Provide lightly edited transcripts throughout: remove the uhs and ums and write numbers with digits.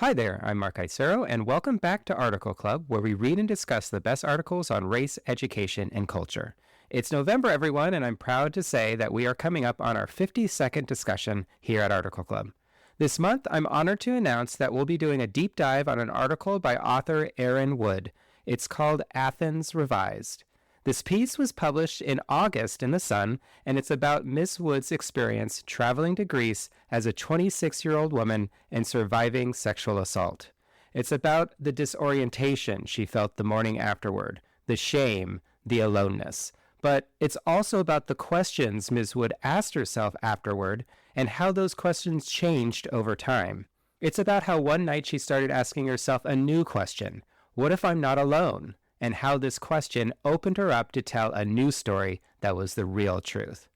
Hi there, I'm Mark Isero, and welcome back to Article Club, where we read and discuss the best articles on race, education, and culture. It's November, everyone, and I'm proud to say that we are coming up on our 52nd discussion here at Article Club. This month, I'm honored to announce that we'll be doing a deep dive on an article by author Erin Wood. It's called Athens Revised. This piece was published in August in The Sun, and it's about Miss Wood's experience traveling to Greece as a 26-year-old woman and surviving sexual assault. It's about the disorientation she felt the morning afterward, the shame, the aloneness. But it's also about the questions Ms. Wood asked herself afterward and how those questions changed over time. It's about how one night she started asking herself a new question: what if I'm not alone? And how this question opened her up to tell a new story that was the real truth.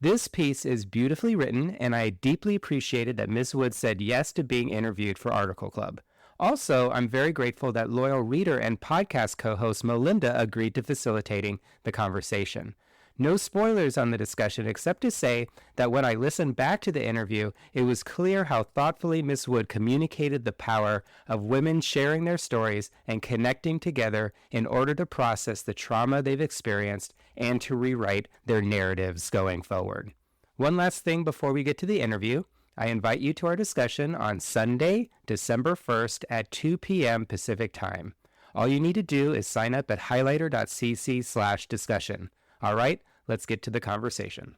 This piece is beautifully written, and I deeply appreciated that Ms. Wood said yes to being interviewed for Article Club. Also, I'm very grateful that loyal reader and podcast co-host Melinda agreed to facilitating the conversation. No spoilers on the discussion except to say that when I listened back to the interview, it was clear how thoughtfully Miss Wood communicated the power of women sharing their stories and connecting together in order to process the trauma they've experienced and to rewrite their narratives going forward. One last thing before we get to the interview. I invite you to our discussion on Sunday, December 1st at 2 p.m. Pacific Time. All you need to do is sign up at highlighter.cc/discussion. All right, let's get to the conversation.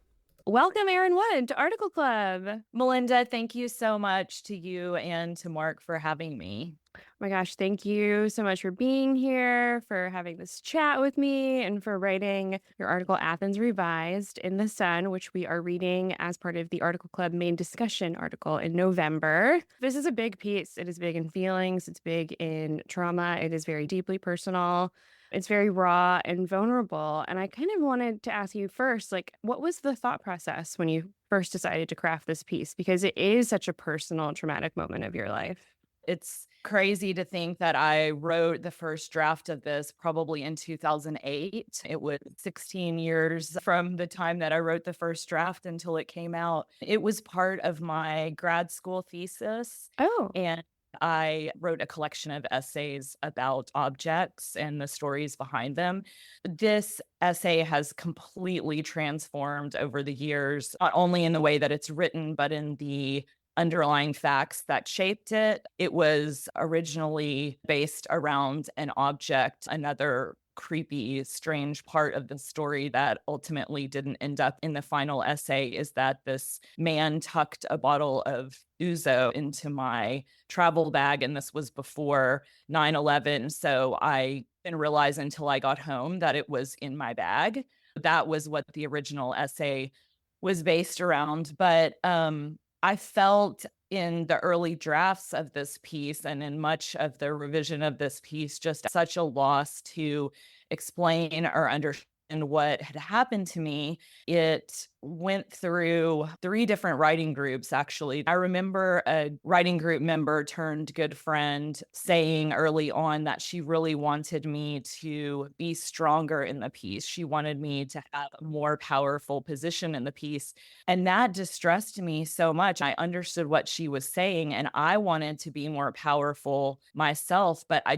Welcome, Erin Wood, to Article Club. Melinda, thank you so much to you and to Mark for having me. Oh my gosh, thank you so much for being here, for having this chat with me, and for writing your article, Athens Revised, in The Sun, which we are reading as part of the Article Club main discussion article in November. This is a big piece. It is big in feelings. It's big in trauma. It is very deeply personal. It's very raw and vulnerable. And I kind of wanted to ask you first, what was the thought process when you first decided to craft this piece? Because it is such a personal, traumatic moment of your life. It's crazy to think that I wrote the first draft of this probably in 2008. It was 16 years from the time that I wrote the first draft until it came out. It was part of my grad school thesis. Oh, And I wrote a collection of essays about objects and the stories behind them. This essay has completely transformed over the years, not only in the way that it's written, but in the underlying facts that shaped it. It was originally based around an object, another creepy, strange part of the story that ultimately didn't end up in the final essay is that this man tucked a bottle of ouzo into my travel bag, and this was before 9/11. So I didn't realize until I got home that it was in my bag. That was what the original essay was based around. But I felt in the early drafts of this piece and in much of the revision of this piece, just such a loss to explain or understand what had happened to me. It went through 3 different writing groups, actually. I remember a writing group member turned good friend saying early on that she really wanted me to be stronger in the piece. She wanted me to have a more powerful position in the piece. And that distressed me so much. I understood what she was saying, and I wanted to be more powerful myself. But I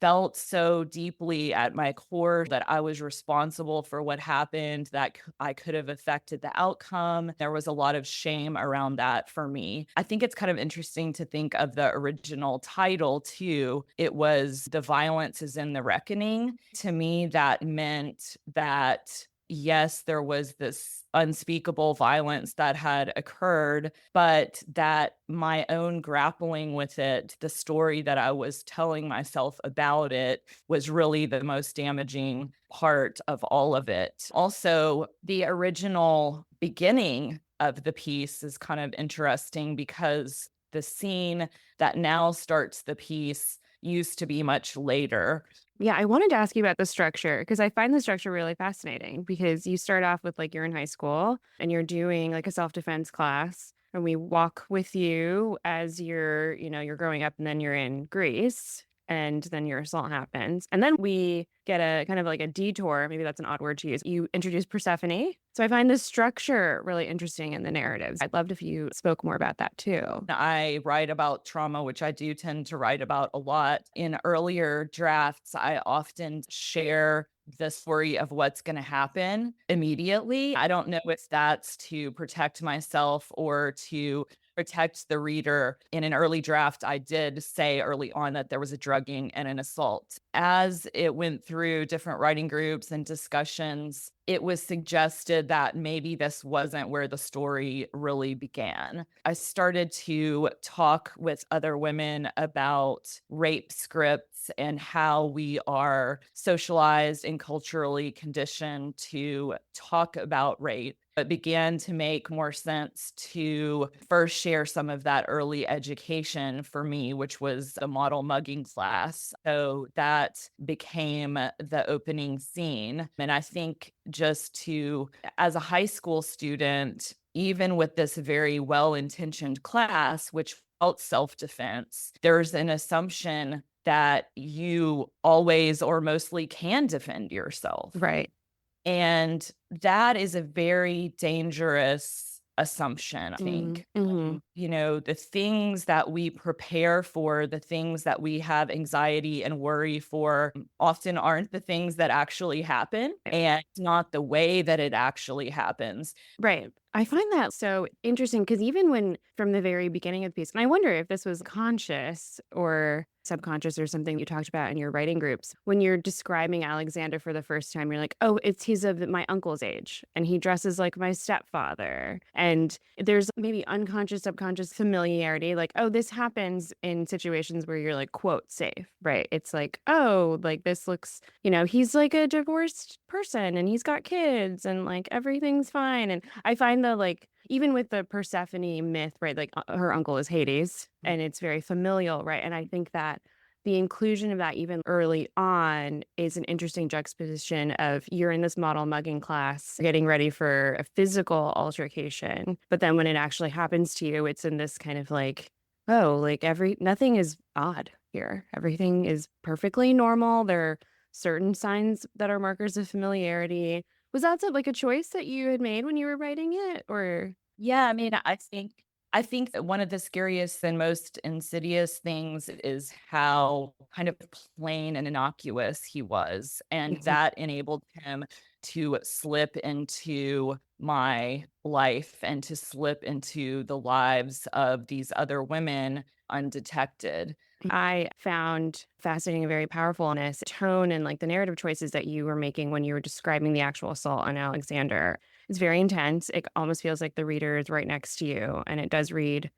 felt so deeply at my core that I was responsible for what happened, that I could have affected the outcome. There was a lot of shame around that for me. I think it's kind of interesting to think of the original title too. It was "The Violence is in the Reckoning." To me, that meant that yes, there was this unspeakable violence that had occurred, but that my own grappling with it, the story that I was telling myself about it, was really the most damaging part of all of it. Also, the original beginning of the piece is kind of interesting because the scene that now starts the piece used to be much later. yeah. I wanted to ask you about the structure because I find the structure really fascinating because you start off with you're in high school and you're doing a self-defense class, and we walk with you as you're growing up, and then you're in Greece. and then your assault happens. And then we get a kind of like a detour. Maybe that's an odd word to use. You introduce Persephone. So I find this structure really interesting in the narratives. I'd love if you spoke more about that too. I write about trauma, which I do tend to write about a lot. In earlier drafts, I often share the story of what's going to happen immediately. I don't know if that's to protect myself or to protect the reader. In an early draft, I did say early on that there was a drugging and an assault. As it went through different writing groups and discussions, it was suggested that maybe this wasn't where the story really began. I started to talk with other women about rape scripts and how we are socialized and culturally conditioned to talk about rape. It began to make more sense to first share some of that early education for me, which was a model mugging class. So that became the opening scene. And I think as a high school student, even with this very well-intentioned class, which felt self-defense, there's an assumption that you always or mostly can defend yourself. Right. And that is a very dangerous assumption, I think. The things that we prepare for, the things that we have anxiety and worry for, often aren't the things that actually happen, and not the way that it actually happens. Right. I find that so interesting because even from the very beginning of the piece, and I wonder if this was conscious or subconscious or something you talked about in your writing groups, when you're describing Alexander for the first time, you're like, oh, he's of my uncle's age and he dresses like my stepfather. And there's maybe unconscious, subconscious familiarity, like, oh, this happens in situations where you're like, quote, safe, right? It's like, oh, like this looks, he's like a divorced person and he's got kids and like everything's fine. And I find even with the Persephone myth, right, like her uncle is Hades and it's very familial, right? And I think that the inclusion of that even early on is an interesting juxtaposition of you're in this model mugging class getting ready for a physical altercation, but then when it actually happens to you, it's in this kind of like, oh, like nothing is odd here. Everything is perfectly normal. There are certain signs that are markers of familiarity. Was that like a choice that you had made when you were writing it, or? Yeah, I mean, I think that one of the scariest and most insidious things is how kind of plain and innocuous he was. And that enabled him to slip into my life and to slip into the lives of these other women undetected. I found fascinating and very powerful in this tone and like the narrative choices that you were making when you were describing the actual assault on Alexander. It's very intense. It almost feels like the reader is right next to you. And it does read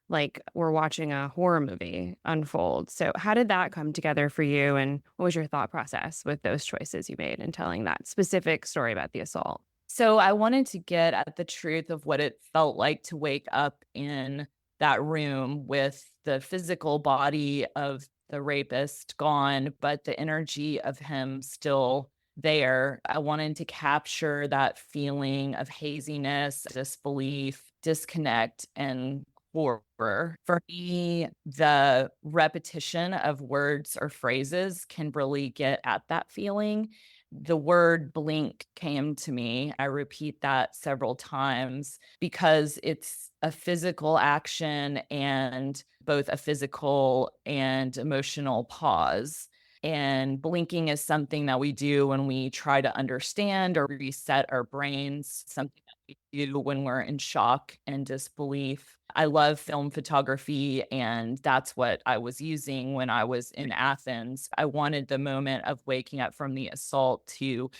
like we're watching a horror movie unfold. So how did that come together for you? And what was your thought process with those choices you made in telling that specific story about the assault? So I wanted to get at the truth of what it felt like to wake up in that room with the physical body of the rapist gone, but the energy of him still there. I wanted to capture that feeling of haziness, disbelief, disconnect, and horror. For me, the repetition of words or phrases can really get at that feeling. The word blink came to me. I repeat that several times because it's a physical action and both a physical and emotional pause. And blinking is something that we do when we try to understand or reset our brains, something that we do when we're in shock and disbelief. I love film photography, and that's what I was using when I was in Athens. I wanted the moment of waking up from the assault to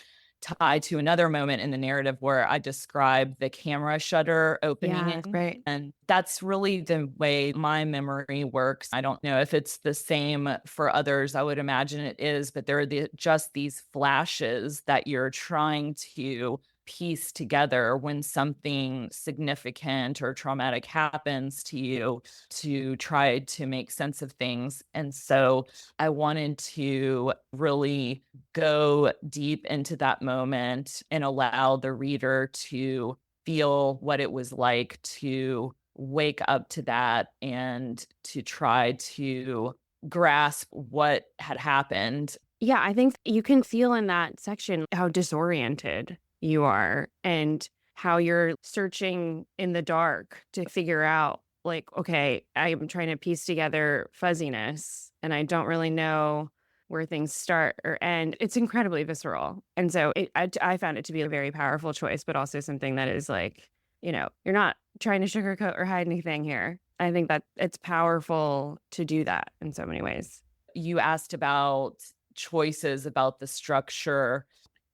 tie to another moment in the narrative where I describe the camera shutter opening. Right. And that's really the way my memory works. I don't know if it's the same for others. I would imagine it is, but there are just these flashes that you're trying to piece together when something significant or traumatic happens to you to try to make sense of things. And so I wanted to really go deep into that moment and allow the reader to feel what it was like to wake up to that and to try to grasp what had happened. Yeah, I think you can feel in that section how disoriented you are and how you're searching in the dark to figure out, like, okay, I'm trying to piece together fuzziness and I don't really know where things start or end. It's incredibly visceral. And so I found it to be a very powerful choice, but also something that is like, you're not trying to sugarcoat or hide anything here. I think that it's powerful to do that in so many ways. You asked about choices about the structure.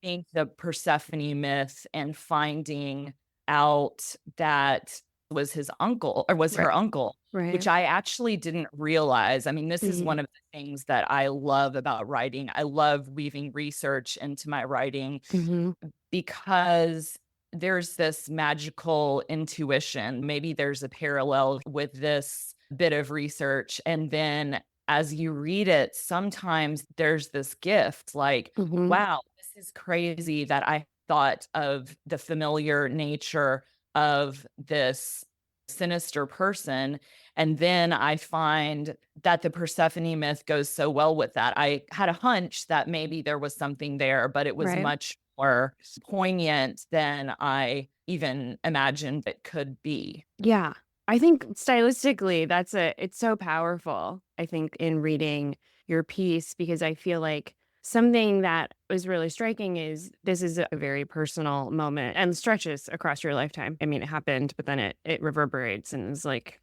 I think the Persephone myth and finding out that was his uncle or was Right. her uncle, Right. which I actually didn't realize. I mean, this is Mhm. one of the things that I love about writing. I love weaving research into my writing Mhm. because there's this magical intuition. Maybe there's a parallel with this bit of research. And then as you read it, sometimes there's this gift like, Mhm. wow, this is crazy that I thought of the familiar nature of this sinister person. And then I find that the Persephone myth goes so well with that. I had a hunch that maybe there was something there, but it was Right. much more poignant than I even imagined it could be. Yeah. I think stylistically, it's so powerful, I think, in reading your piece, because I feel like something that was really striking is this is a very personal moment and stretches across your lifetime. I mean, it happened, but then it reverberates and is like,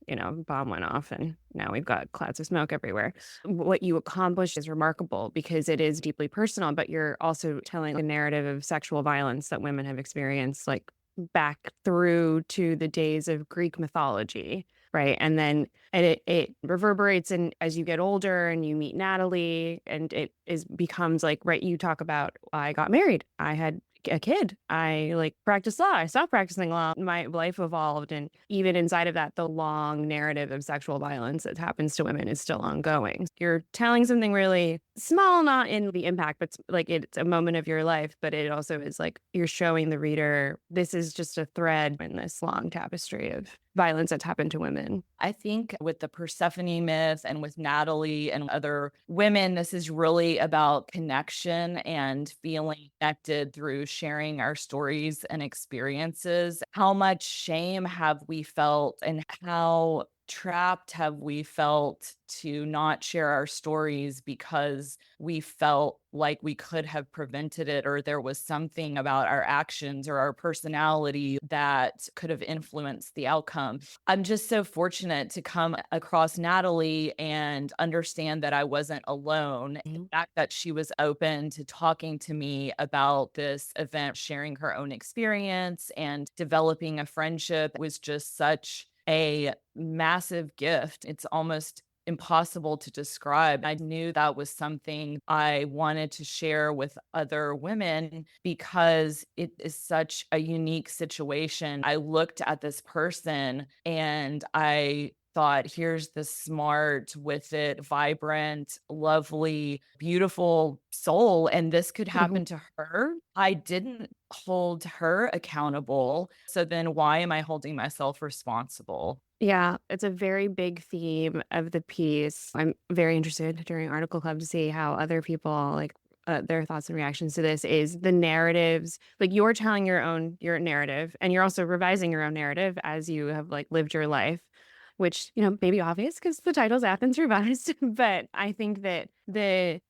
bomb went off and now we've got clouds of smoke everywhere. What you accomplished is remarkable because it is deeply personal, but you're also telling a narrative of sexual violence that women have experienced, like back through to the days of Greek mythology, right? And then it reverberates, and as you get older and you meet Natalie, and becomes like, right, you talk about, I got married, I had a kid, I like practiced law, I stopped practicing law, my life evolved, and even inside of that, the long narrative of sexual violence that happens to women is still ongoing. You're telling something really small, not in the impact, but like it's a moment of your life, but it also is like you're showing the reader this is just a thread in this long tapestry of violence that's happened to women. I think with the Persephone myth and with Natalie and other women, this is really about connection and feeling connected through sharing our stories and experiences. How much shame have we felt and how trapped have we felt to not share our stories because we felt like we could have prevented it, or there was something about our actions or our personality that could have influenced the outcome. I'm just so fortunate to come across Natalie and understand that I wasn't alone. The fact that she was open to talking to me about this event, sharing her own experience and developing a friendship was just such a massive gift. It's almost impossible to describe. I knew that was something I wanted to share with other women because it is such a unique situation. I looked at this person and I thought, here's the smart, with it, vibrant, lovely, beautiful soul, and this could Mhm. happen to her. I didn't hold her accountable. So then why am I holding myself responsible? Yeah, it's a very big theme of the piece. I'm very interested during Article Club to see how other people like their thoughts and reactions to this is the narratives. Like you're telling your narrative, and you're also revising your own narrative as you have like lived your life, which may be obvious because the title's Athens Revised. But I think that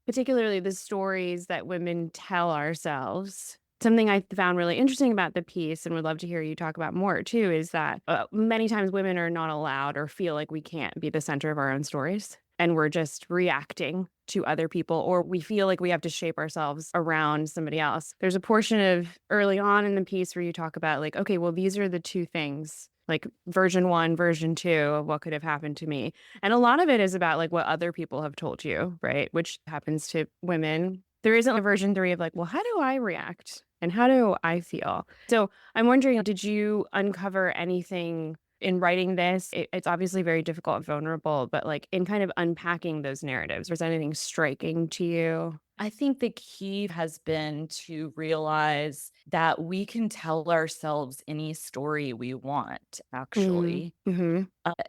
particularly the stories that women tell ourselves. Something I found really interesting about the piece, and would love to hear you talk about more too, is that many times women are not allowed or feel like we can't be the center of our own stories. And we're just reacting to other people, or we feel like we have to shape ourselves around somebody else. There's a portion of early on in the piece where you talk about, like, okay, well, these are the two things, like version one, version two of what could have happened to me. And a lot of it is about like what other people have told you, right? Which happens to women. There isn't a version three of like, well, how do I react? And how do I feel? So I'm wondering, did you uncover anything in writing this? It's obviously very difficult and vulnerable, but like in kind of unpacking those narratives, was anything striking to you? I think the key has been to realize that we can tell ourselves any story we want, actually. Mm-hmm.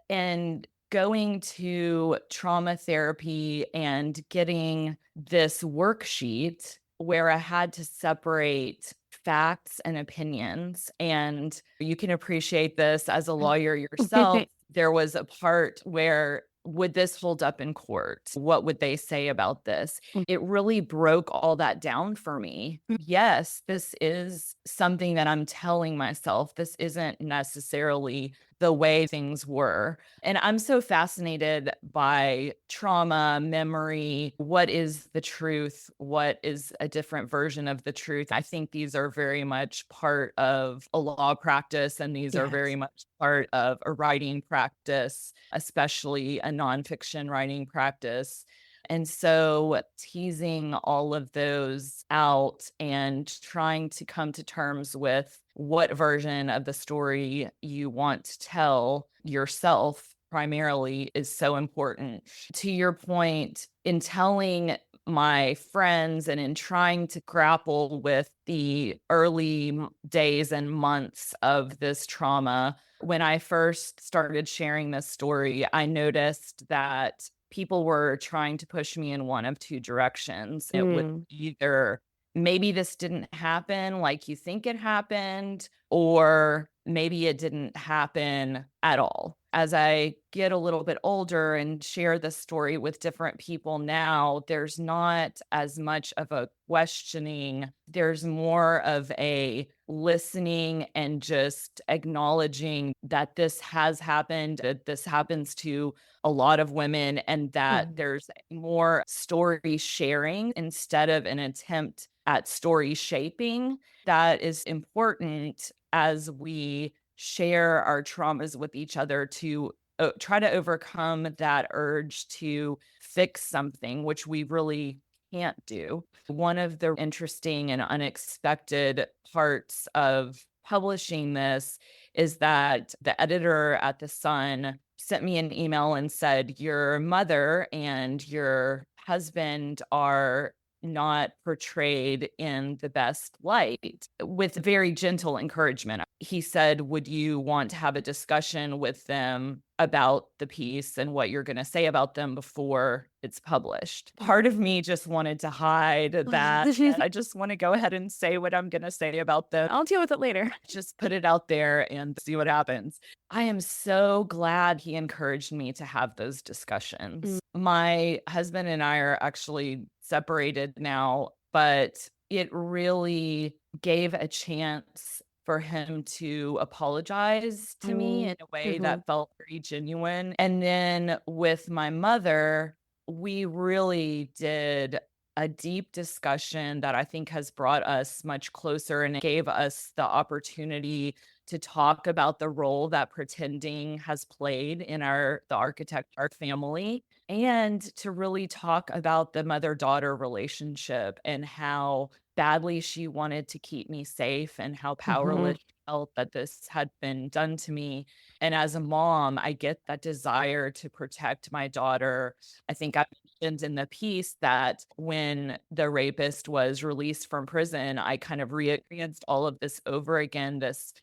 And going to trauma therapy and getting this worksheet where I had to separate facts and opinions. And you can appreciate this as a lawyer yourself. There was a part where, would this hold up in court? What would they say about this? It really broke all that down for me. Yes, this is something that I'm telling myself. This isn't necessarily the way things were. And I'm so fascinated by trauma, memory. What is the truth? What is a different version of the truth? I think these are very much part of a law practice, and these are very much part of a writing practice, especially a nonfiction writing practice. And so teasing all of those out and trying to come to terms with what version of the story you want to tell yourself primarily is so important. To your point, in telling my friends and in trying to grapple with the early days and months of this trauma, when I first started sharing this story, I noticed that people were trying to push me in one of two directions. It would either, maybe this didn't happen like you think it happened, or maybe it didn't happen at all. As I get a little bit older and share this story with different people now, there's not as much of a questioning. There's more of a listening and just acknowledging that this has happened, that this happens to a lot of women, and that there's more story sharing instead of an attempt at story shaping. That is important as we share our traumas with each other to try to overcome that urge to fix something, which we really can't do. One of the interesting and unexpected parts of publishing this is that the editor at The Sun sent me an email and said, your mother and your husband are not portrayed in the best light, with very gentle encouragement. He said, would you want to have a discussion with them about the piece and what you're going to say about them before it's published? Part of me just wanted to hide that. I just want to go ahead and say what I'm going to say about them. I'll deal with it later. Just put it out there and see what happens. I am so glad he encouraged me to have those discussions. My husband and I are actually separated now, but it really gave a chance for him to apologize to me in a way that felt very genuine. And then with my mother, we really did a deep discussion that I think has brought us much closer and gave us the opportunity to talk about the role that pretending has played in the architect, our family, and to really talk about the mother-daughter relationship and how badly she wanted to keep me safe and how powerless she felt that this had been done to me. And as a mom, I get that desire to protect my daughter. I think I mentioned in the piece that when the rapist was released from prison, I kind of re-experienced all of this over again, this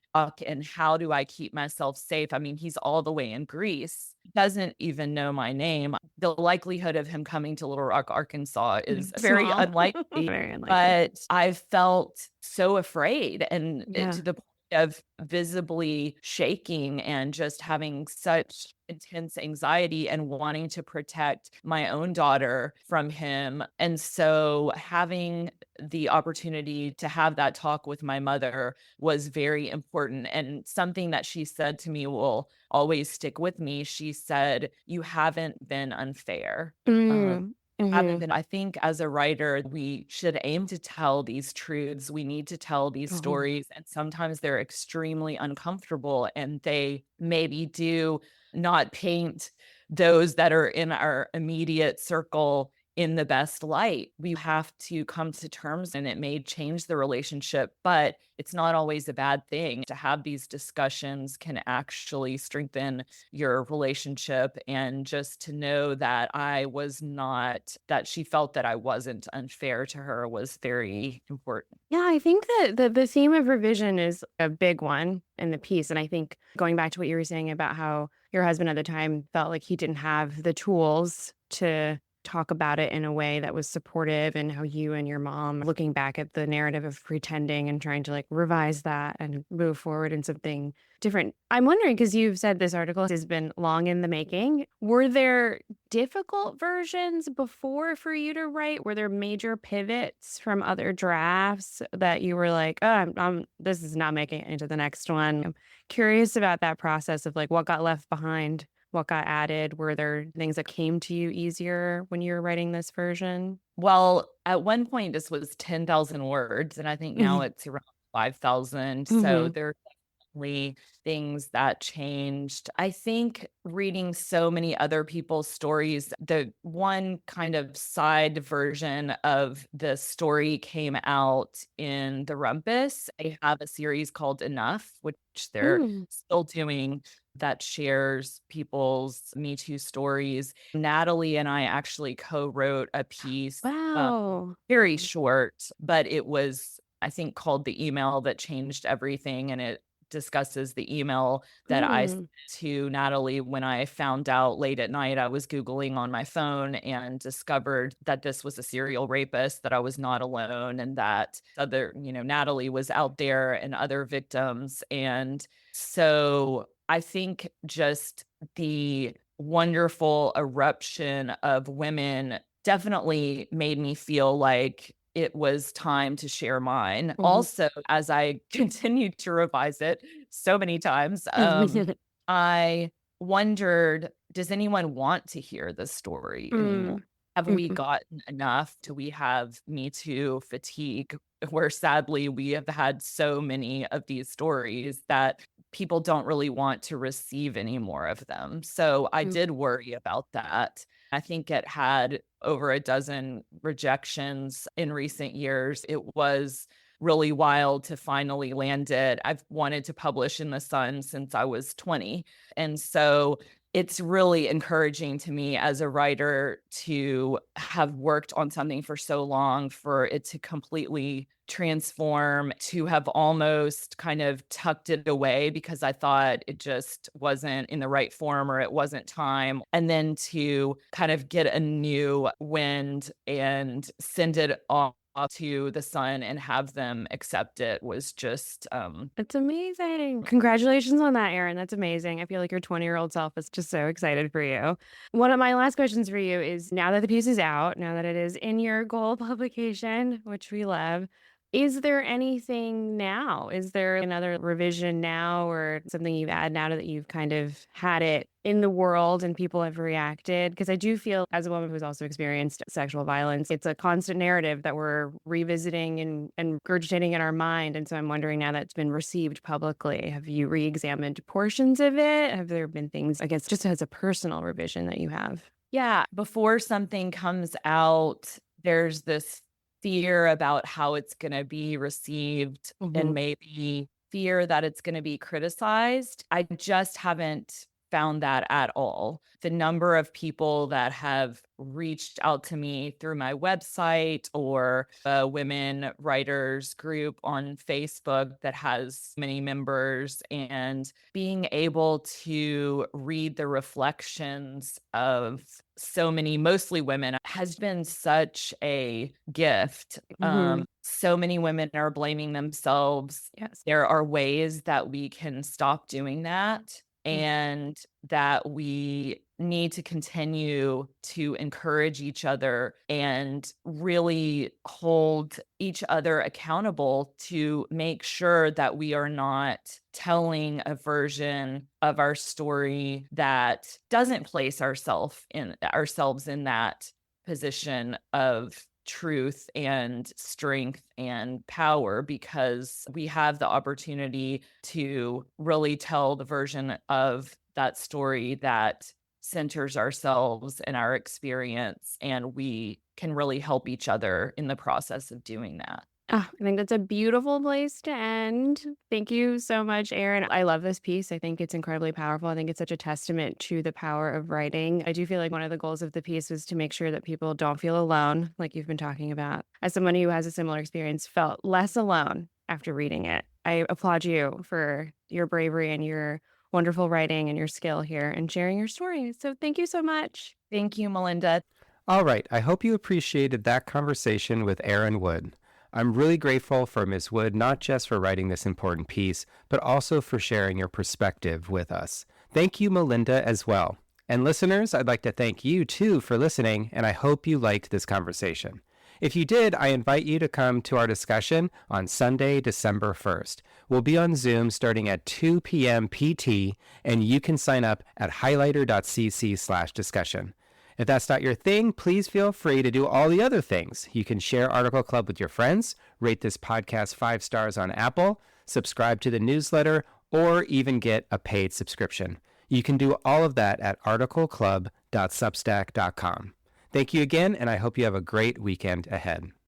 and how do I keep myself safe? I mean, he's all the way in Greece, doesn't even know my name. The likelihood of him coming to Little Rock, Arkansas is very unlikely. Very unlikely. But I felt so afraid, and to the point of visibly shaking and just having such intense anxiety and wanting to protect my own daughter from him. And so having the opportunity to have that talk with my mother was very important. And something that she said to me will always stick with me. She said, you haven't been unfair. I think as a writer, we should aim to tell these truths. We need to tell these stories. And sometimes they're extremely uncomfortable, and they maybe do not paint those that are in our immediate circle in the best light. We have to come to terms, and it may change the relationship, but it's not always a bad thing. To have these discussions can actually strengthen your relationship, and just to know that that she felt that I wasn't unfair to her was very important. Yeah, I think that the theme of revision is a big one in the piece. And I think going back to what you were saying about how your husband at the time felt like he didn't have the tools to talk about it in a way that was supportive, and how you and your mom looking back at the narrative of pretending and trying to like revise that and move forward in something different. I'm wondering, because you've said this article has been long in the making, were there difficult versions before for you to write? Were there major pivots from other drafts that you were like, oh, this is not making it into the next one? I'm curious about that process of like what got left behind, what got added. Were there things that came to you easier when you were writing this version? Well, at one point, this was 10,000 words, and I think now it's around 5,000. So Mm-hmm. there are definitely things that changed. I think reading so many other people's stories, the one kind of side version of the story came out in the Rumpus. I have a series called Enough, which they're Mm. still doing, that shares people's Me Too stories. Natalie and I actually co-wrote a piece, Wow. very short, but it was, I think, called The Email That Changed Everything. And it discusses the email that I sent Mm. to Natalie when I found out late at night. I was Googling on my phone and discovered that this was a serial rapist, that I was not alone, and that Natalie was out there and other victims. And so I think just the wonderful eruption of women definitely made me feel like it was time to share mine. Mhm. Also, as I continued to revise it so many times, I wondered, does anyone want to hear this story anymore? Mm. Have we Mhm. gotten enough? Do we have Me Too fatigue, where sadly we have had so many of these stories that people don't really want to receive any more of them? So I Mm. did worry about that. I think it had over a dozen rejections in recent years. It was really wild to finally land it. I've wanted to publish in the Sun since I was 20. And so it's really encouraging to me as a writer to have worked on something for so long, for it to completely transform, to have almost kind of tucked it away because I thought it just wasn't in the right form or it wasn't time. And then to kind of get a new wind and send it off to the Sun and have them accept it was just It's amazing. Congratulations on that, Erin. That's amazing. I feel like your 20-year-old self is just so excited for you. One of my last questions for you is, now that the piece is out, now that it is in your goal publication, which we love, is there anything now? Is there another revision now, or something you've added now that you've kind of had it in the world and people have reacted? Because I do feel, as a woman who's also experienced sexual violence, it's a constant narrative that we're revisiting and regurgitating in our mind. And so I'm wondering, now that it's been received publicly, have you re-examined portions of it? Have there been things, I guess, just as a personal revision that you have? Yeah, before something comes out, there's this fear about how it's going to be received, Mm-hmm. and maybe fear that it's going to be criticized. I just haven't found that at all. The number of people that have reached out to me through my website or a women writers group on Facebook that has many members, and being able to read the reflections of so many, mostly women, has been such a gift. Mm-hmm. So many women are blaming themselves. Yes. There are ways that we can stop doing that, and that we need to continue to encourage each other and really hold each other accountable to make sure that we are not telling a version of our story that doesn't place ourselves in that position of truth and strength and power, because we have the opportunity to really tell the version of that story that centers ourselves and our experience, and we can really help each other in the process of doing that. Ah, I think that's a beautiful place to end. Thank you so much, Erin. I love this piece. I think it's incredibly powerful. I think it's such a testament to the power of writing. I do feel like one of the goals of the piece was to make sure that people don't feel alone, like you've been talking about. As someone who has a similar experience, felt less alone after reading it. I applaud you for your bravery and your wonderful writing and your skill here and sharing your story. So thank you so much. Thank you, Melinda. All right, I hope you appreciated that conversation with Erin Wood. I'm really grateful for Ms. Wood, not just for writing this important piece, but also for sharing your perspective with us. Thank you, Melinda, as well. And listeners, I'd like to thank you too for listening, and I hope you liked this conversation. If you did, I invite you to come to our discussion on Sunday, December 1st. We'll be on Zoom starting at 2 p.m. PT, and you can sign up at highlighter.cc/discussion. If that's not your thing, please feel free to do all the other things. You can share Article Club with your friends, rate this podcast 5 stars on Apple, subscribe to the newsletter, or even get a paid subscription. You can do all of that at articleclub.substack.com. Thank you again, and I hope you have a great weekend ahead.